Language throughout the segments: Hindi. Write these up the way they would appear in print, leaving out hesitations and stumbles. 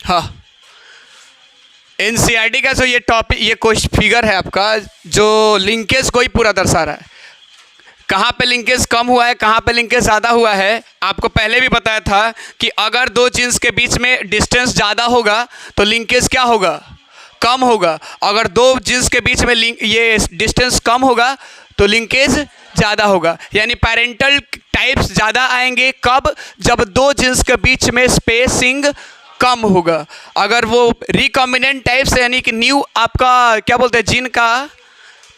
हाँ, एनसीईआरटी का जो ये टॉपिक, ये कोई फिगर है आपका जो लिंकेज को ही पूरा दर्शा रहा है। कहाँ पे लिंकेज कम हुआ है, कहाँ पे लिंकेज ज़्यादा हुआ है। आपको पहले भी बताया था कि अगर दो जीन्स के बीच में डिस्टेंस ज़्यादा होगा तो लिंकेज क्या होगा, कम होगा। अगर दो जीन्स के बीच में ये डिस्टेंस कम होगा तो लिंकेज ज़्यादा होगा। यानी पेरेंटल टाइप्स ज़्यादा आएंगे कब, जब दो जीन्स के बीच में स्पेसिंग कम होगा। अगर वो रिकॉम्बिनेंट टाइप्स यानी कि न्यू आपका क्या बोलते हैं जीन का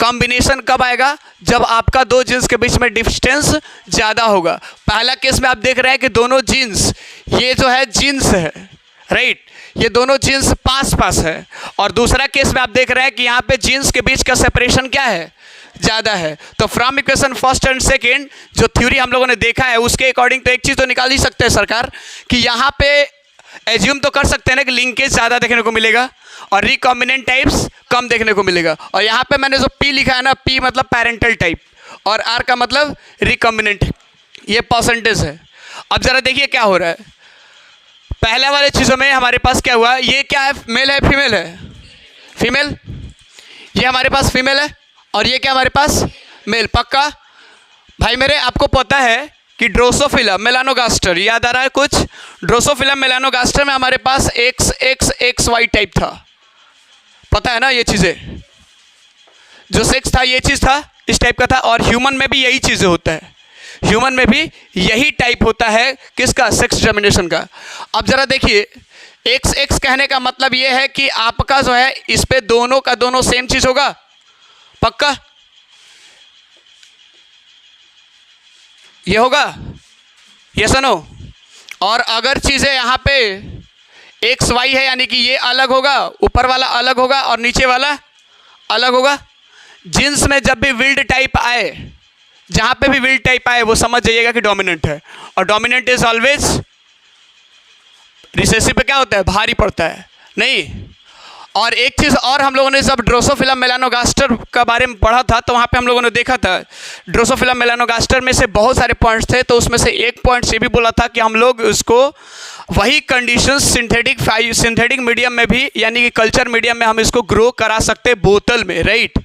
कॉम्बिनेशन कब आएगा, जब आपका दो जीन्स के बीच में डिस्टेंस ज़्यादा होगा। पहला केस में आप देख रहे हैं कि दोनों जीन्स, ये जो है जीन्स है, राइट, ये दोनों जीन्स पास पास है। और दूसरा केस में आप देख रहे हैं कि यहाँ पे जीन्स के बीच का सेपरेशन क्या है, ज़्यादा है। तो from equation first and second जो थ्योरी हम लोगों ने देखा है उसके अकॉर्डिंग तो एक चीज़ तो निकाल ही सकते हैं सरकार कि यहाँ पे एज्यूम तो कर सकते हैं ना कि लिंकेज ज़्यादा देखने को मिलेगा और रिकॉम्बिनेंट टाइप्स कम देखने को मिलेगा। और यहाँ पे मैंने जो पी लिखा है ना, पी मतलब पेरेंटल टाइप और आर का मतलब रिकॉम्बिनेंट, ये परसेंटेज है। अब ज़रा देखिए क्या हो रहा है। पहले वाले चीज़ों में हमारे पास क्या हुआ, ये क्या है, मेल है फीमेल है, फीमेल, ये हमारे पास फीमेल है और ये क्या हमारे पास मेल। पक्का भाई मेरे, आपको पता है कि ड्रोसोफिला मेलानोगास्टर, याद आ रहा है कुछ, ड्रोसोफिला मेलानोगास्टर में हमारे पास XXXY टाइप था, पता है ना ये चीज़ें, जो सेक्स था ये चीज़ था, इस टाइप का था। और ह्यूमन में भी यही चीज़ें होता है, ह्यूमन में भी यही टाइप होता है, किसका, सेक्स डिटर्मिनेशन का। अब ज़रा देखिए, XX कहने का मतलब ये है कि आपका जो है इस पे दोनों का दोनों सेम चीज़ होगा, पक्का ये होगा, यस नो। और अगर चीज़ें यहाँ पे XY है यानी कि ये अलग होगा, ऊपर वाला अलग होगा और नीचे वाला अलग होगा। जींस में जब भी विल्ड टाइप आए, जहाँ पे भी विल्ड टाइप आए वो समझ जाइएगा कि डोमिनेंट है। और डोमिनेंट इज ऑलवेज रिसेसिव पे क्या होता है, भारी पड़ता है, नहीं। और एक चीज़ और, हम लोगों ने जब ड्रोसोफिला मेलानोगास्टर का बारे में पढ़ा था तो वहाँ पे हम लोगों ने देखा था ड्रोसोफिला मेलानोगास्टर में से बहुत सारे पॉइंट्स थे, तो उसमें से एक पॉइंट ये भी बोला था कि हम लोग उसको वही कंडीशंस सिंथेटिक मीडियम में भी यानी कि कल्चर मीडियम में हम इसको ग्रो करा सकते हैं, बोतल में, राइट,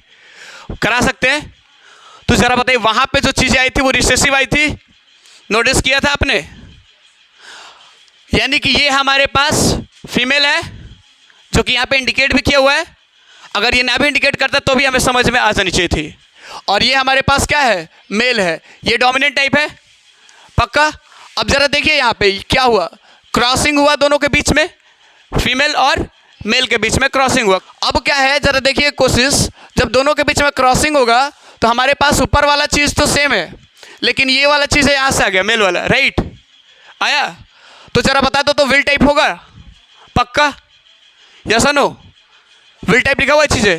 करा सकते हैं। तो ज़रा बताइए वहाँ पे जो चीज़ें आई थी वो रिसेसिव आई थी, नोटिस किया था आपने, यानी कि ये हमारे पास फीमेल है जो कि यहाँ पे इंडिकेट भी किया हुआ है। अगर ये ना भी इंडिकेट करता तो भी हमें समझ में आ जानी चाहिए थी। और ये हमारे पास क्या है, मेल है, ये डोमिनेंट टाइप है, पक्का। अब ज़रा देखिए यहाँ पे क्या हुआ, क्रॉसिंग हुआ दोनों के बीच में, फीमेल और मेल के बीच में क्रॉसिंग हुआ। अब क्या है, ज़रा देखिए कोशिश, जब दोनों के बीच में क्रॉसिंग होगा तो हमारे पास ऊपर वाला चीज़ तो सेम है लेकिन ये वाला चीज़ है यहाँ से आ गया, मेल वाला, राइट, आया। तो ज़रा बता दो, तो विल टाइप होगा, पक्का, यस नो, विल टाइप लिखा हुआ चीज़ है।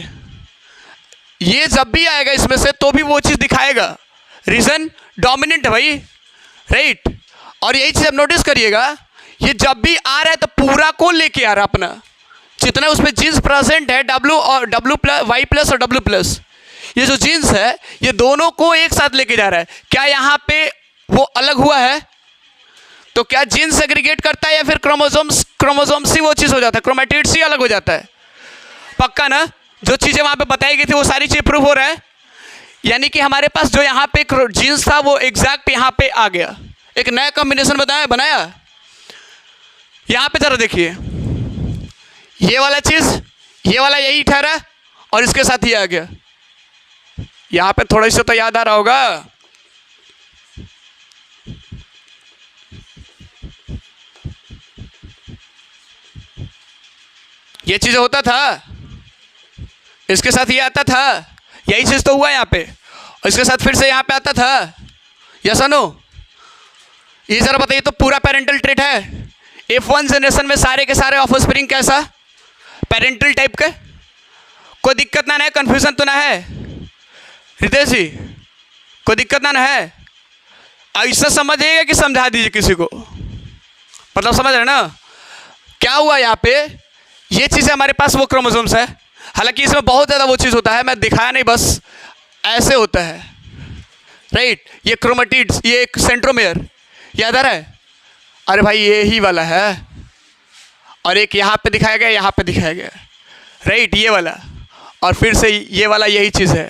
ये जब भी आएगा इसमें से तो भी वो चीज़ दिखाएगा, रीज़न डोमिनेंट है भाई, राइट। और यही चीज़ आप नोटिस करिएगा, ये जब भी आ रहा है तो पूरा को लेके आ रहा है अपना, जितना उसमें जीन्स प्रेजेंट है, W और Y प्लस और W+, ये जो जीन्स है ये दोनों को एक साथ लेके जा रहा है। क्या यहाँ पे वो अलग हुआ है, तो क्या जीन्स एग्रीगेट करता है या फिर क्रोमोसोम्स ही वो चीज़ हो जाता है, क्रोमेटिड्स ही अलग हो जाता है, पक्का ना। जो चीज़ें वहाँ पे बताई गई थी वो सारी चीज़ें प्रूव हो रहा है, यानी कि हमारे पास जो यहाँ पे जीन्स था वो एग्जैक्ट यहाँ पे आ गया, एक नया कॉम्बिनेशन बनाया। यहाँ पे जरा देखिए, ये वाला चीज़, ये वाला यही ठहरा और इसके साथ ही आ गया। यहाँ पे थोड़ा सा तो याद आ रहा होगा, ये चीज़ होता था, इसके साथ ये आता था, यही चीज़ तो हुआ यहाँ पे, और इसके साथ फिर से यहाँ पे आता था, यस नो। ये ज़रा बताइए, तो पूरा पेरेंटल ट्रेट है। F1 जनरेशन में सारे के सारे ऑफस्प्रिंग कैसा, पेरेंटल टाइप के, कोई दिक्कत ना है, कन्फ्यूजन तो ना है रितेश जी, कोई दिक्कत ना है। ऐसा समझिएगा कि समझा दीजिए किसी को, मतलब समझ रहे ना क्या हुआ यहाँ पे। ये चीज़ें हमारे पास वो क्रोमोसोम्स है, हालांकि इसमें बहुत ज़्यादा वो चीज़ होता है, मैं दिखाया नहीं, बस ऐसे होता है, राइट। ये क्रोमेटिड्स, ये एक सेंट्रोमेयर, याद आ रहा है, अरे भाई ये ही वाला है। और एक यहाँ पे दिखाया गया, यहाँ पे दिखाया गया, राइट, ये वाला, और फिर से ये वाला यही चीज़ है,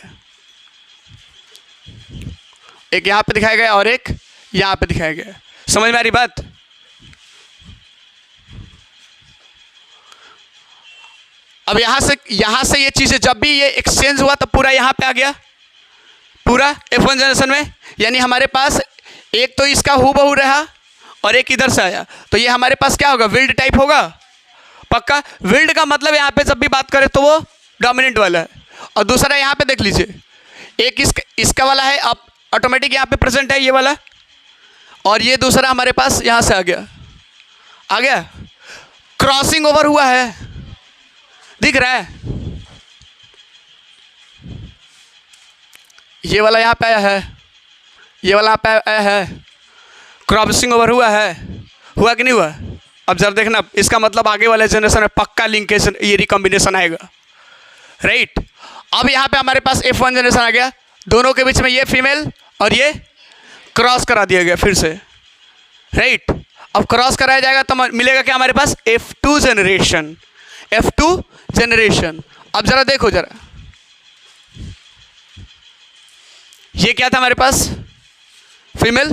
एक यहाँ पे दिखाया गया और एक यहाँ पे दिखाया गया। समझ में आ रही बात? अब यहाँ से ये चीज़ें जब भी ये एक्सचेंज हुआ तब पूरा यहाँ पे आ गया, पूरा F1 जनरेशन में, यानी हमारे पास एक तो इसका हूबहू रहा और एक इधर से आया, तो ये हमारे पास क्या होगा, विल्ड टाइप होगा पक्का। विल्ड का मतलब यहाँ पे जब भी बात करें तो वो डोमिनेंट वाला है, और दूसरा यहाँ पे देख लीजिए, एक इसका वाला है, अब ऑटोमेटिक यहाँ पे प्रेजेंट है ये वाला, और ये दूसरा हमारे पास यहाँ से आ गया, क्रॉसिंग ओवर हुआ है, दिख रहा है, ये वाला यहाँ पे आया है, ये वाला यहाँ पे आया है, क्रॉसिंग ओवर हुआ कि नहीं हुआ? अब जरा देखना, इसका मतलब आगे वाले जनरेशन में पक्का लिंकेज, ये रिकॉम्बिनेशन आएगा, राइट। अब यहाँ पे हमारे पास F1 जनरेशन आ गया, दोनों के बीच में ये फीमेल और ये क्रॉस करा दिया गया फिर से, राइट। अब क्रॉस कराया जाएगा तो मिलेगा क्या हमारे पास, F2 जनरेशन। अब जरा देखो जरा, ये क्या था हमारे पास, फीमेल,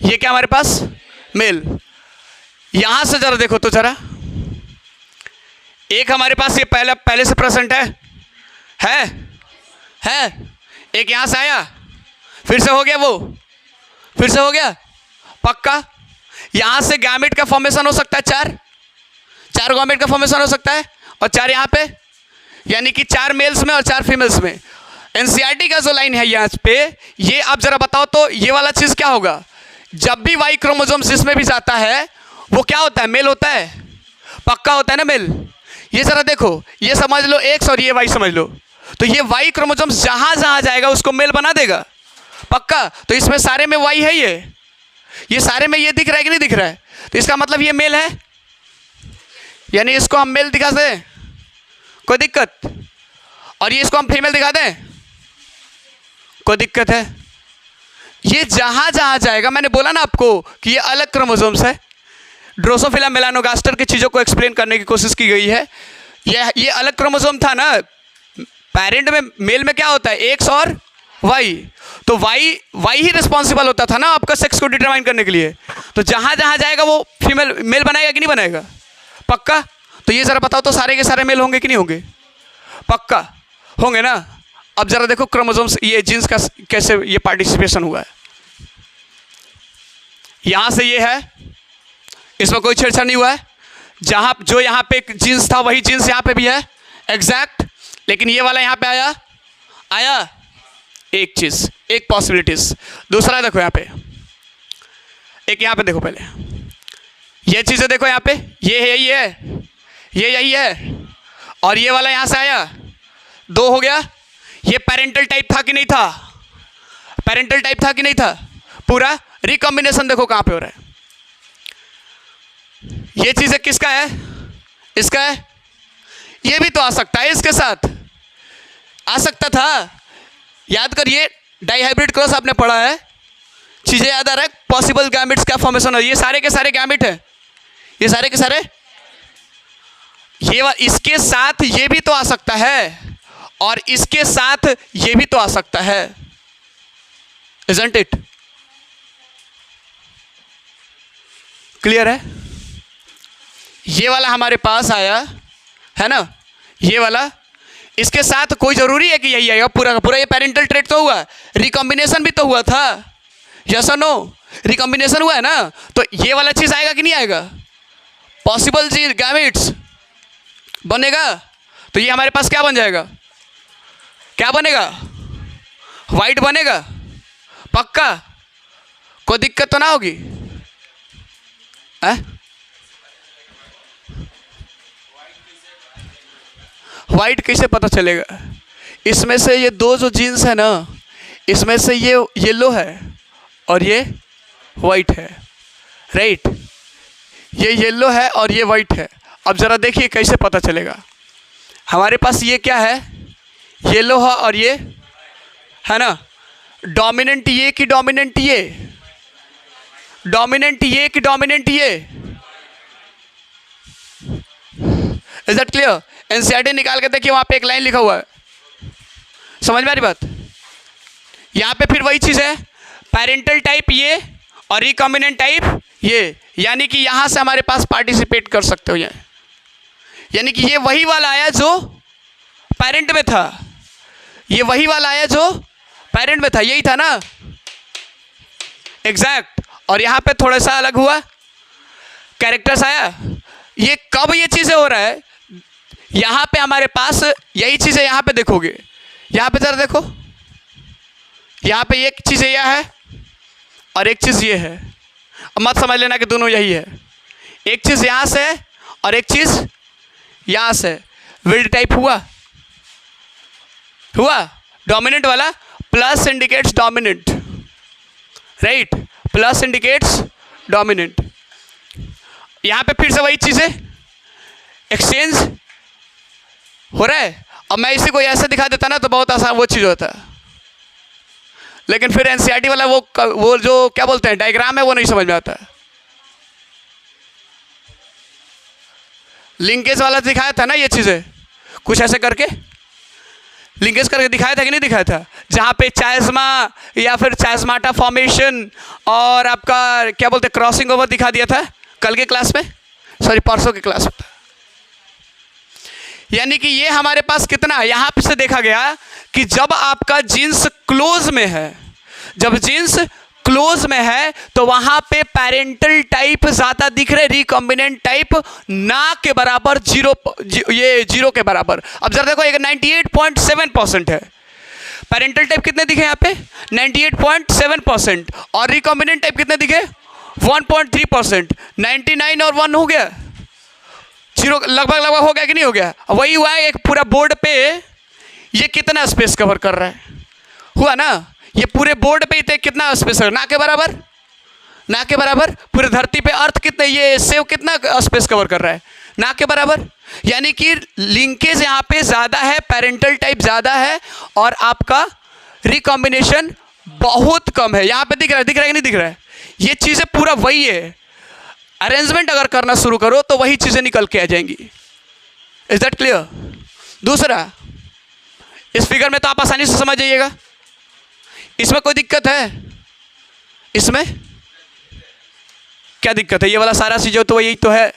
ये क्या हमारे पास, मेल। यहां से जरा देखो तो जरा, एक हमारे पास ये पहले से प्रेजेंट है, एक यहां से आया, फिर से हो गया, पक्का। यहां से गैमेट का फॉर्मेशन हो सकता है, चार गैमेट का फॉर्मेशन हो सकता है, और 4 यहाँ पे, यानी कि 4 मेल्स में और 4 फीमेल्स में। एनसीईआरटी का जो लाइन है यहाँ पे, ये आप जरा बताओ तो ये वाला चीज़ क्या होगा, जब भी वाई क्रोमोसोम्स जिसमें भी जाता है वो क्या होता है, मेल होता है, पक्का होता है ना मेल। ये जरा देखो, ये समझ लो एक्स और ये वाई समझ लो, तो ये वाई क्रोमोसोम्स जहाँ जहाँ जाएगा उसको मेल बना देगा, पक्का। तो इसमें सारे में वाई है, ये सारे में ये दिख रहा है कि नहीं दिख रहा है, तो इसका मतलब ये मेल है, यानी इसको हम मेल दिखा दें, कोई दिक्कत, और ये इसको हम फीमेल दिखा दें, कोई दिक्कत है। ये जहाँ जहाँ जाएगा, मैंने बोला ना आपको कि ये अलग क्रोमोसोम्स है, ड्रोसोफिला मेलानोगास्टर की चीज़ों को एक्सप्लेन करने की कोशिश की गई है। ये अलग क्रोमोसोम था ना, पेरेंट में मेल में क्या होता है, एक्स और वाई, तो वाई ही रिस्पॉन्सिबल होता था ना आपका सेक्स को डिटरमाइन करने के लिए, तो जहाँ जहाँ जाएगा वो फीमेल मेल बनाएगा कि नहीं बनाएगा, पक्का। तो ये ज़रा बताओ तो सारे के सारे मेल होंगे कि नहीं होंगे, पक्का होंगे ना। अब ज़रा देखो क्रोमोसोम्स, ये जीन्स का कैसे ये पार्टिसिपेशन हुआ है, यहाँ से ये है, इसमें कोई छेड़छाड़ नहीं हुआ है, जहाँ जो यहाँ पे जीन्स था वही जीन्स यहाँ पे भी है एग्जैक्ट, लेकिन ये वाला यहाँ पे आया एक चीज़, एक पॉसिबिलिटीज। दूसरा देखो यहाँ पे, एक यहाँ पे देखो, पहले ये चीज़ें देखो यहाँ पे, ये यही है, और ये वाला यहाँ से आया, 2 हो गया। ये पेरेंटल टाइप था कि नहीं था, पूरा रिकॉम्बिनेशन देखो कहाँ पे हो रहा है। ये चीज़ें किसका है, इसका है, ये भी तो आ सकता है, इसके साथ आ सकता था, याद करिए, डाइहाइब्रिड क्रॉस आपने पढ़ा है, चीज़ें याद आ रहा है, पॉसिबल गैमेट्स का फॉर्मेशन है, ये सारे के सारे गैमेट है, ये सारे के सारे, इसके साथ ये भी तो आ सकता है, और इसके साथ ये भी तो आ सकता है, isn't it? क्लियर है? ये वाला हमारे पास आया है ना, ये वाला, इसके साथ कोई जरूरी है कि यही आएगा पूरा का पूरा, ये पेरेंटल ट्रेट तो हुआ, रिकॉम्बिनेशन भी तो हुआ था, यस और नो, रिकॉम्बिनेशन हुआ है ना, तो ये वाला चीज़ आएगा कि नहीं आएगा, पॉसिबल चीज गैमेट्स बनेगा, तो ये हमारे पास क्या बन जाएगा, क्या बनेगा, वाइट बनेगा, पक्का, कोई दिक्कत तो ना होगी, वाइट कैसे पता चलेगा, इसमें से ये 2 जो जीन्स है ना, इसमें से ये येलो है और ये वाइट है, राइट, ये येलो है और ये वाइट है। अब ज़रा देखिए कैसे पता चलेगा, हमारे पास ये क्या है, येलो है और ये है ना, डोमिनेंट ये कि डोमिनेंट ये, डोमिनेंट ये कि डोमिनेंट ये, इज दैट क्लियर? एनसीईआरटी निकाल के देखिए, वहाँ पे एक लाइन लिखा हुआ है, समझ में आ रही बात? यहाँ पे फिर वही चीज़ है, पेरेंटल टाइप ये और रिकॉम्बिनेंट टाइप ये, यानी कि यहाँ से हमारे पास पार्टिसिपेट कर सकते हो, यानी कि ये वही वाला आया जो पेरेंट में था, ये वही वाला आया जो पेरेंट में था, यही था ना, एग्जैक्ट। और यहाँ पे थोड़ा सा अलग हुआ, कैरेक्टर्स आया। ये कब ये चीज़ें हो रहा है, यहाँ पे हमारे पास यही चीज़ें, यहाँ पे देखोगे, यहाँ पे जरा देखो, यहाँ पे एक चीज़ यह है और एक चीज़ ये है, अब मत समझ लेना कि दोनों यही है, एक चीज़ यहाँ से है और एक चीज़ यहाँ से। विल्ड टाइप हुआ, डोमिनेंट वाला, plus indicates dominant, right, plus indicates dominant. यहाँ पे फिर से वही चीज़ है, एक्सचेंज हो रहा है। अब मैं इसी को ऐसे दिखा देता ना तो बहुत आसान वो चीज़ होता, लेकिन फिर एनसीईआरटी वाला वो जो क्या बोलते हैं डायग्राम है वो नहीं समझ में आता। लिंकेज वाला दिखाया था ना ये चीज़ें, कुछ ऐसे करके लिंकेज करके दिखाया था कि नहीं दिखाया था, जहाँ पे चायस्मा या फिर चायस्माटा फॉर्मेशन और आपका क्या बोलते हैं क्रॉसिंग ओवर दिखा दिया था कल के क्लास में, सॉरी परसों के क्लास में। यानी कि ये हमारे पास कितना यहाँ पे से देखा गया कि जब आपका जीन्स क्लोज में है, जब जीन्स क्लोज में है तो वहां पे पेरेंटल टाइप ज्यादा दिख रहे, रिकॉम्बिनेंट टाइप ना के बराबर, जीरो के बराबर। अब जरा देखो, एक 98.7% है, पेरेंटल टाइप कितने दिखे यहाँ पे 98.7%, और रिकॉम्बिनेंट टाइप कितने दिखे 1.3%। 99 और 1 हो गया, जीरो लगभग हो गया कि नहीं हो गया? वही हुआ है, एक पूरा बोर्ड पे ये कितना स्पेस कवर कर रहा है, हुआ ना, ये पूरे बोर्ड पे ही कितना स्पेस है, ना के बराबर, ना के बराबर। पूरे धरती पे अर्थ कितने, ये सेव कितना स्पेस कवर कर रहा है, ना के बराबर। यानी कि लिंकेज यहाँ पे ज़्यादा है, पेरेंटल टाइप ज़्यादा है, और आपका रिकॉम्बिनेशन बहुत कम है। यहाँ पे दिख रहा है कि नहीं दिख रहा है? ये चीज़ें पूरा वही है, अरेंजमेंट अगर करना शुरू करो तो वही चीज़ें निकल के आ जाएंगी। Is that clear? दूसरा, इस फिगर में तो आप आसानी से समझ जाइएगा, इसमें कोई दिक्कत है? इसमें क्या दिक्कत है? ये वाला सारा चीज तो यही तो है,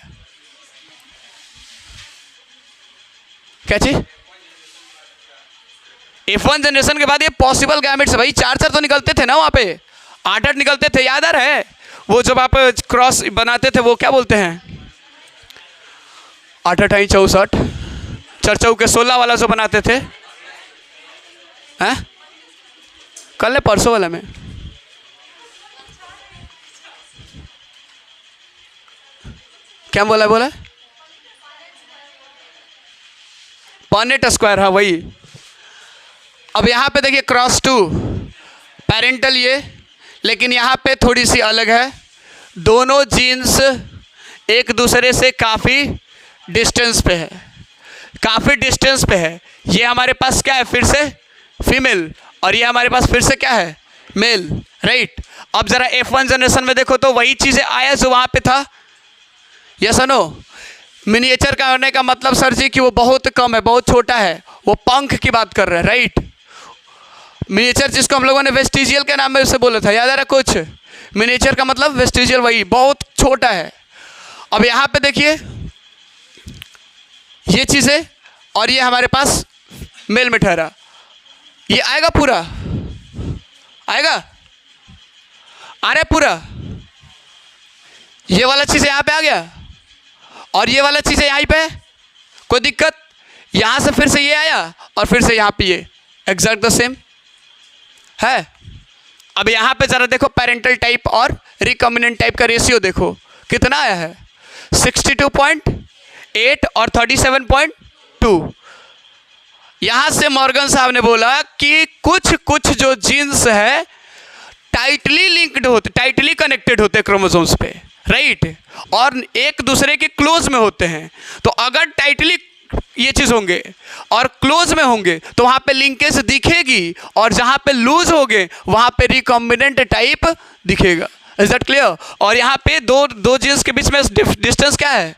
क्या चीज? F1 जनरेशन के बाद ये पॉसिबल गैमेट्स भाई 4 तो निकलते थे ना, वहां पे 8 निकलते थे, याद आ रहा है? वो जब आप क्रॉस बनाते थे वो क्या बोलते हैं, 8 8 64, 4 के 16 वाला जो बनाते थे, हैं? कल ने परसों वाला में क्या बोला पॉनेट स्क्वायर, हाँ वही। अब यहाँ पे देखिए क्रॉस 2 पेरेंटल ये, लेकिन यहाँ पे थोड़ी सी अलग है, दोनों जीन्स एक दूसरे से काफ़ी डिस्टेंस पे है, काफ़ी डिस्टेंस पे है। ये हमारे पास क्या है फिर से फीमेल, और ये हमारे पास फिर से क्या है मेल, राइट। अब जरा F1 जनरेशन में देखो तो वही चीज़ें आया जो वहाँ पे था, यस नो। मिनिएचर का होने का मतलब सर जी कि वो बहुत कम है, बहुत छोटा है, वो पंख की बात कर रहे हैं, राइट। मिनिएचर जिसको हम लोगों ने वेस्टिजियल के नाम में उसे बोला था, याद आ रहा कुछ? मिनिएचर का मतलब वेस्टिजियल, वही बहुत छोटा है। अब यहाँ पे देखिए ये चीज़ें, और ये हमारे पास मेल में ठहरा, ये आएगा पूरा, आएगा, आ रहा है पूरा, ये वाला चीज़ यहाँ पे आ गया, और ये वाला चीज़ यहाँ पे, कोई दिक्कत? यहाँ से फिर से ये आया और फिर से यहाँ पे ये, एग्जैक्ट द सेम है। अब यहाँ पे ज़रा देखो पेरेंटल टाइप और रिकॉम्बिनेंट टाइप का रेशियो देखो कितना आया है, 62.8 और 37.2। यहाँ से मॉर्गन साहब ने बोला कि कुछ जो जीन्स है टाइटली लिंक्ड होते, टाइटली कनेक्टेड होते क्रोमोसोम्स पे, राइट, और एक दूसरे के क्लोज में होते हैं। तो अगर टाइटली ये चीज़ होंगे और क्लोज में होंगे तो वहाँ पे लिंकेज दिखेगी, और जहाँ पे लूज होंगे वहाँ पे रिकॉम्बिनेंट टाइप दिखेगा। Is that clear? और यहाँ पे दो जीन्स के बीच में डिस्टेंस क्या है,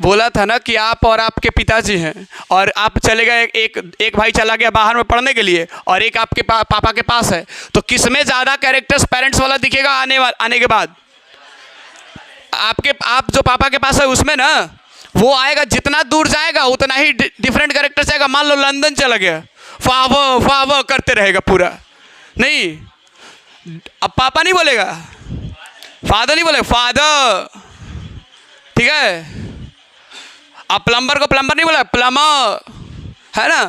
बोला था ना कि आप और आपके पिताजी हैं और आप चले गए, एक भाई चला गया बाहर में पढ़ने के लिए और एक आपके पापा के पास है, तो किस में ज़्यादा कैरेक्टर्स पेरेंट्स वाला दिखेगा आने के बाद? आप जो पापा के पास है उसमें ना, वो आएगा, जितना दूर जाएगा उतना ही डिफरेंट कैरेक्टर जाएगा। मान लो लंदन चला गया, फाव करते रहेगा पूरा, नहीं, अब पापा नहीं बोलेगा, फादर नहीं बोलेगा, फादर, ठीक है। अब प्लम्बर को प्लम्बर नहीं बोलेगा, प्लम्बर, है ना।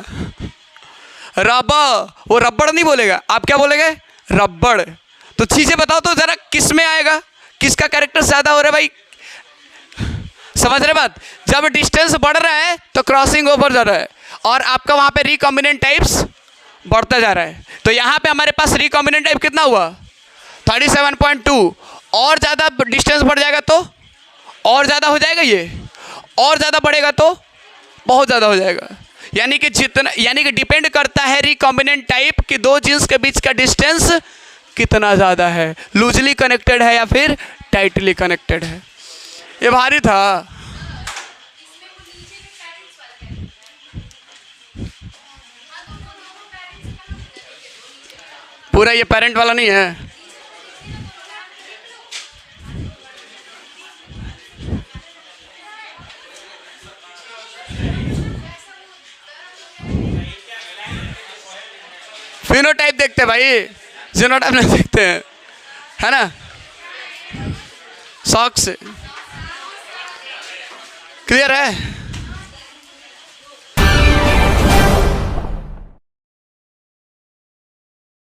रबर, वो रबड़ नहीं बोलेगा, आप क्या बोलेंगे? रबड़। तो चीज़ें बताओ तो ज़रा, किस में आएगा, किसका कैरेक्टर ज़्यादा हो रहा है भाई? समझ रहे बात? जब डिस्टेंस बढ़ रहा है तो क्रॉसिंग ओवर जा रहा है और आपका वहाँ पे रिकॉम्बिनेंट टाइप्स बढ़ता जा रहा है। तो यहाँ पे हमारे पास रिकॉम्बिनेंट टाइप कितना हुआ? 37.2। और ज़्यादा डिस्टेंस बढ़ जाएगा तो और ज़्यादा हो जाएगा, ये और ज़्यादा बढ़ेगा तो बहुत ज़्यादा हो जाएगा। यानी कि डिपेंड करता है रिकॉम्बिनेंट टाइप कि दो जीन्स के बीच का डिस्टेंस कितना ज़्यादा है, लूजली कनेक्टेड है या फिर टाइटली कनेक्टेड है। ये भारी था। पूरा ये पेरेंट वाला नहीं है। फिनोटाइप देखते हैं भाई, जीनोटाइप नहीं देखते हैं, है ना, शौक से। क्लियर है?